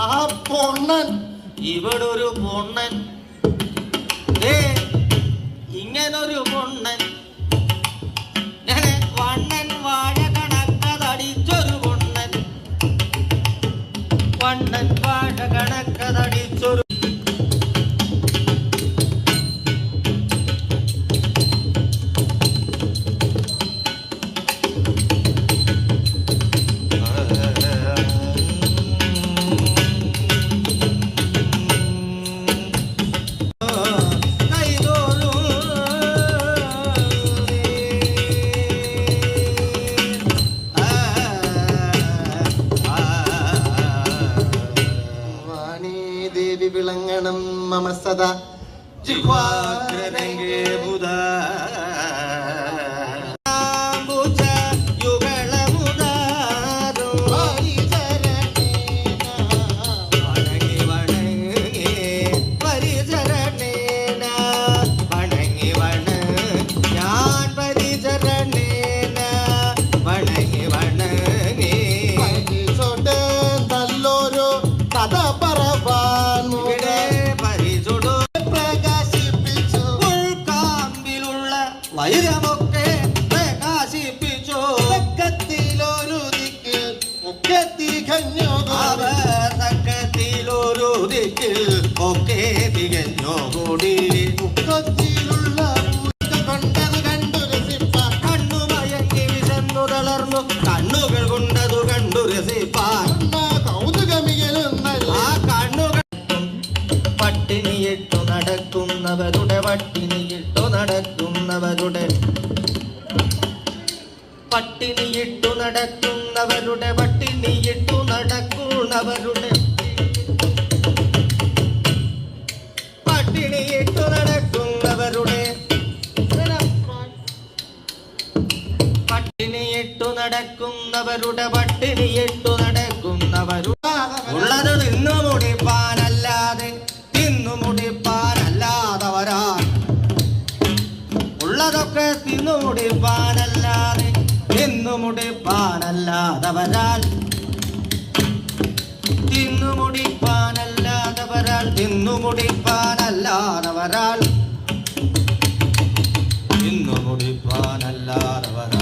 ആ പൊണ്ണൻ ഇവിടൊരു പൊണ്ണൻ, ഇങ്ങനൊരു പൊണ്ണൻ, വണ്ണൻ വാഴ കണക്കതടിച്ചൊരു പൊണ്ണൻ, വണ്ണൻ വാഴ കണക്കതടിച്ചൊരു വിളങ്ങണം മമ സദാ ജിഹ്വാഗ്രനംഗേ ബുധാ വൈരമൊക്കെ പ്രകാശിപ്പിച്ചു. തക്കത്തിലൊരു ദിക്കിൽ ഒക്കെ തികഞ്ഞോ കൂടി മുക്കത്തിലുള്ള കണ്ടത് കണ്ടു രസിപ്പാൻ കണ്ണു മയങ്ങി വിശന്നു തളർന്നു കണ്ണുകൾ കൊണ്ടതു കണ്ടു രസിപ്പാൻ കൗതുകമിയലെന്നല്ല ആ കണ്ണുകൾ പട്ടിണിയിട്ടു നടക്കുന്നവരുടെ പട്ടിണിയിട്ടു നടക്കുന്നവരുടെ പട്ടിണിയിട്ടു നടക്കുന്നവരുടെ പട്ടിണിയിട്ടു നടക്കുന്നവരുടെ പട്ടിണിയിട്ടു നടക്കുന്നവരുടെ പട്ടിണിയിട്ടു നടക്കുന്നവരുടെ പട്ടിണിയിട്ടു നടക്കുന്നവരുടെ ഉള്ളത് തിന്നു മുടിപ്പാനല്ലാതെ തിന്നു മുടിപ്പാനല്ലാതവരാൻ ഉള്ളതൊക്കെ തിന്നു മുടിപ്പാനല്ലാതെ തിന്നു മുടിപ്പാനല്ലാതവരാൽ തിന്നു മുടിപ്പാനല്ലാതവരാൽ തിന്നു മുടിപ്പാനല്ലാതവരാൽ തിന്നു മുടിപ്പാനല്ലാതവരാൽ